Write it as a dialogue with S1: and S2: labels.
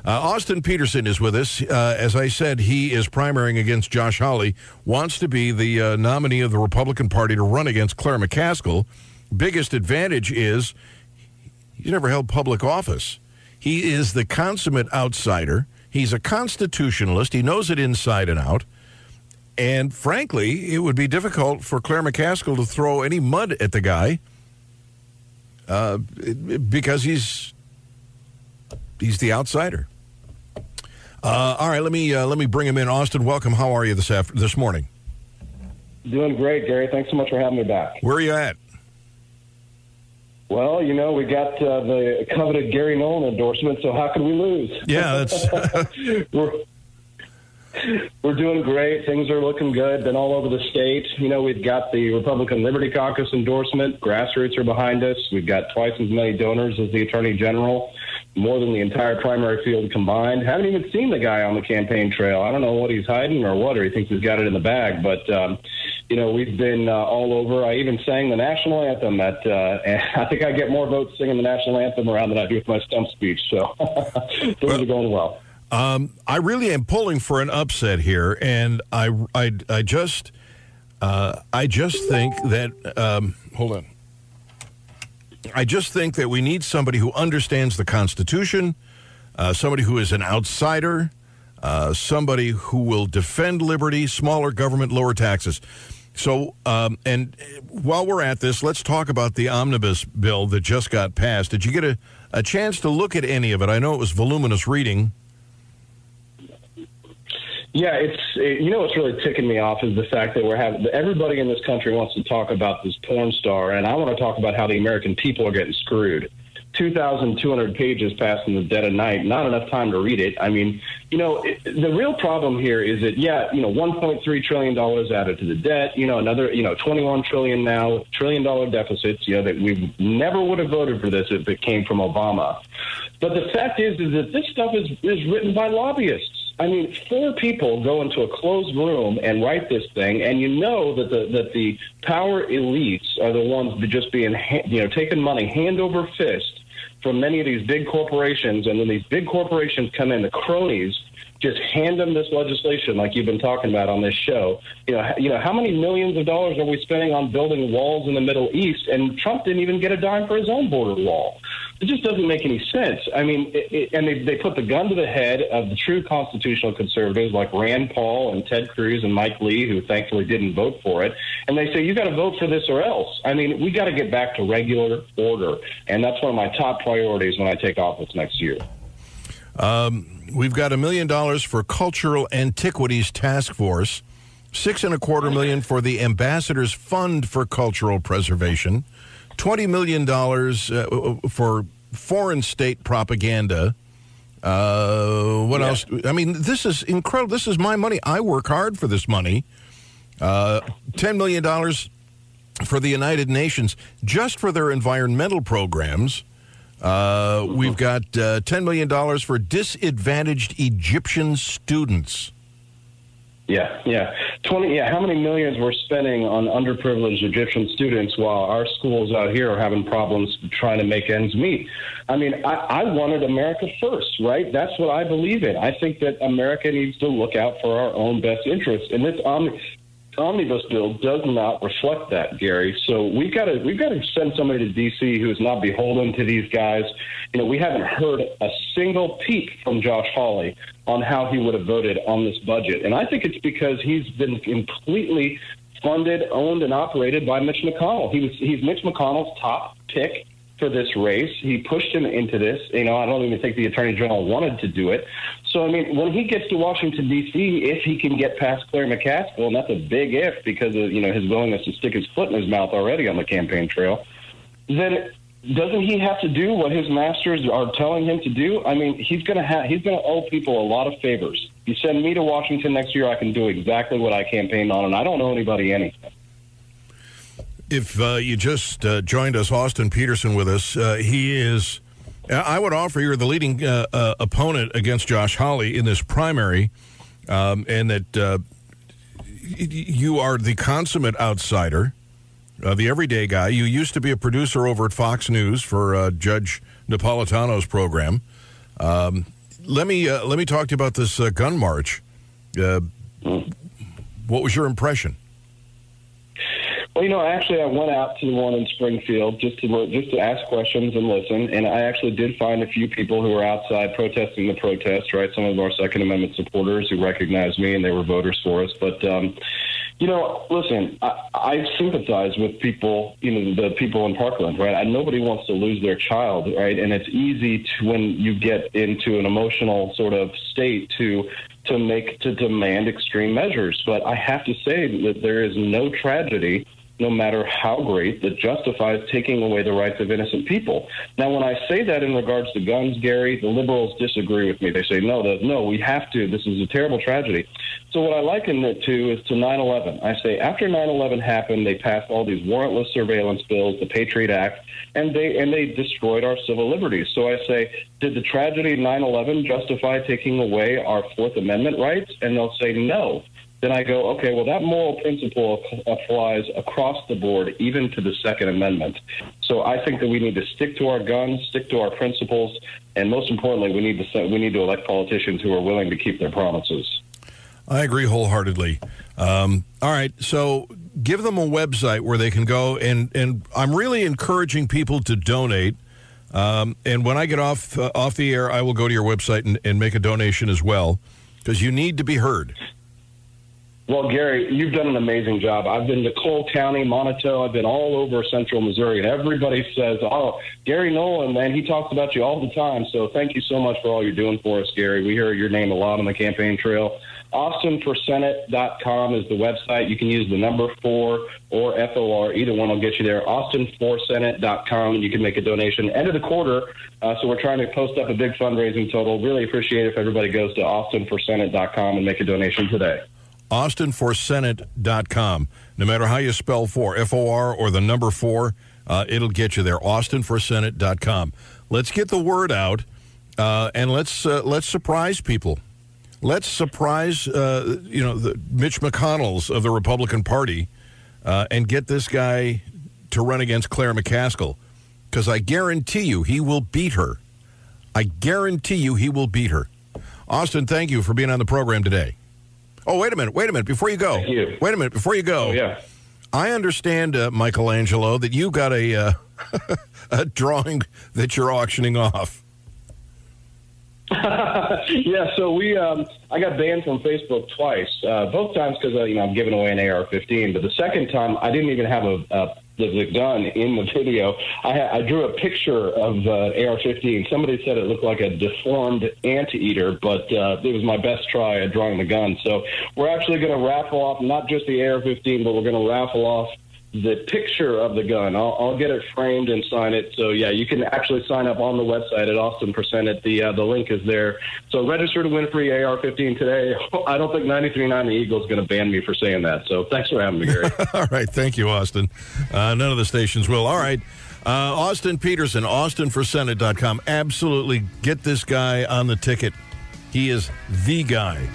S1: Austin Petersen is with us. As I said, he is primarying against Josh Hawley, wants to be the nominee of the Republican Party to run against Claire McCaskill. Biggest advantage is he's never held public office. He is the consummate outsider. He's a constitutionalist. He knows it inside and out. And frankly, it would be difficult for Claire McCaskill to throw any mud at the guy because he's the outsider. All right, let me bring him in. Austin, welcome. How are you this morning?
S2: Doing great, Gary. Thanks so much for having me back.
S1: Where are you at?
S2: Well, we got the coveted Gary Nolan endorsement, so how can we lose?
S1: Yeah, that's...
S2: We're doing great. Things are looking good. Been all over the state. We've got the Republican Liberty Caucus endorsement. Grassroots are behind us. We've got twice as many donors as the Attorney General, more than the entire primary field combined. Haven't even seen the guy on the campaign trail. I don't know what he's hiding or what, or he thinks he's got it in the bag. But, we've been all over. I even sang the national anthem and I think I get more votes singing the national anthem around than I do with my stump speech. So things are going well.
S1: I really am pulling for an upset here, and I just think that hold on. I just think that we need somebody who understands the Constitution, somebody who is an outsider, somebody who will defend liberty, smaller government, lower taxes. So, and while we're at this, let's talk about the Omnibus Bill that just got passed. Did you get a chance to look at any of it? I know it was voluminous reading.
S2: Yeah, what's really ticking me off is the fact that everybody in this country wants to talk about this porn star, and I want to talk about how the American people are getting screwed. 2,200 pages passed in the dead of night, not enough time to read it. I mean, the real problem here is that, $1.3 trillion added to the debt, another, $21 trillion now, $1 trillion deficits, that we never would have voted for this if it came from Obama. But the fact is that this stuff is written by lobbyists. I mean, 4 people go into a closed room and write this thing, and that the power elites are the ones that just being, taking money hand over fist from many of these big corporations, and then these big corporations come in, the cronies, just hand them this legislation like you've been talking about on this show. How many millions of dollars are we spending on building walls in the Middle East? And Trump didn't even get a dime for his own border wall. It just doesn't make any sense. I mean, and they put the gun to the head of the true constitutional conservatives like Rand Paul and Ted Cruz and Mike Lee, who thankfully didn't vote for it. And they say, you got to vote for this or else. I mean, we got to get back to regular order. And that's one of my top priorities when I take office next year.
S1: We've got $1 million for Cultural Antiquities Task Force, $6.25 million for the Ambassadors Fund for Cultural Preservation, $20 million for foreign state propaganda. What else? I mean, this is incredible. This is my money. I work hard for this money. $10 million for the United Nations just for their environmental programs. We've got $10 million for disadvantaged Egyptian students.
S2: Yeah. How many millions we're spending on underprivileged Egyptian students while our schools out here are having problems trying to make ends meet? I mean, I wanted America first, right? That's what I believe in. I think that America needs to look out for our own best interests. And this Omnibus Bill does not reflect that, Gary. So we've got to send somebody to D.C. who is not beholden to these guys. We haven't heard a single peep from Josh Hawley on how he would have voted on this budget. And I think it's because he's been completely funded, owned, and operated by Mitch McConnell. He's Mitch McConnell's top pick for this race. He pushed him into this. I don't even think the Attorney General wanted to do it. So, I mean, when he gets to Washington, D.C., if he can get past Claire McCaskill, and that's a big if because of, his willingness to stick his foot in his mouth already on the campaign trail, then doesn't he have to do what his masters are telling him to do? I mean, he's going to owe people a lot of favors. You send me to Washington next year, I can do exactly what I campaigned on, and I don't owe anybody anything.
S1: If you just joined us, Austin Petersen with us. He is, I would offer you're the leading opponent against Josh Hawley in this primary, and that you are the consummate outsider, the everyday guy. You used to be a producer over at Fox News for Judge Napolitano's program. let me talk to you about this gun march. What was your impression?
S2: Well, actually, I went out to the one in Springfield just to ask questions and listen, and I actually did find a few people who were outside protesting the protest, right? Some of our Second Amendment supporters who recognized me, and they were voters for us. But, listen, I sympathize with people, the people in Parkland, right? Nobody wants to lose their child, right? And it's easy when you get into an emotional sort of state to demand extreme measures. But I have to say that there is no tragedy, no matter how great, that justifies taking away the rights of innocent people. Now, when I say that in regards to guns, Gary, the liberals disagree with me. They say, no, we have to. This is a terrible tragedy. So what I liken it to is to 9/11. I say after 9/11 happened, they passed all these warrantless surveillance bills, the Patriot Act, and they destroyed our civil liberties. So I say, did the tragedy of 9/11 justify taking away our Fourth Amendment rights? And they'll say no. Then I go, okay, well, that moral principle applies across the board, even to the Second Amendment. So I think that we need to stick to our guns, stick to our principles, and most importantly, we need to elect politicians who are willing to keep their promises.
S1: I agree wholeheartedly. All right, so give them a website where they can go, and I'm really encouraging people to donate. And when I get off the air, I will go to your website and make a donation as well, because you need to be heard.
S2: Well, Gary, you've done an amazing job. I've been to Cole County, Monotone. I've been all over central Missouri, and everybody says, oh, Gary Nolan, man, he talks about you all the time. So thank you so much for all you're doing for us, Gary. We hear your name a lot on the campaign trail. AustinForSenate.com is the website. You can use the number 4 or FOR. Either one will get you there. AustinForSenate.com. You can make a donation. End of the quarter, so we're trying to post up a big fundraising total. Really appreciate it if everybody goes to AustinForSenate.com and make a donation today. AustinForSenate.com. No matter how you spell FOR or the number 4, it'll get you there. AustinForSenate.com. Let's get the word out, and let's surprise people. Let's surprise, the Mitch McConnells of the Republican Party, and get this guy to run against Claire McCaskill, because I guarantee you he will beat her. I guarantee you he will beat her. Austin, thank you for being on the program today. Oh, wait a minute, before you go. Thank you.
S1: Wait a minute, before you go.
S2: Oh, yeah.
S1: I understand, Michelangelo, that you got a drawing that you're auctioning off.
S2: Yeah, so I got banned from Facebook twice, both times because I'm giving away an AR-15, but the second time I didn't even have the gun in the video. I drew a picture of AR-15. Somebody said it looked like a deformed anteater, but it was my best try at drawing the gun. So we're actually going to raffle off not just the AR-15, but we're going to raffle off the picture of the gun. I'll get it framed and sign it. So, yeah, you can actually sign up on the website at Austin Percent. The link is there. So register to win free AR-15 today. I don't think 93.9 The Eagle is going to ban me for saying that. So thanks for having me, Gary.
S1: All right. Thank you, Austin. None of the stations will. All right. Austin Petersen, AustinForSenate.com. Absolutely get this guy on the ticket. He is the guy.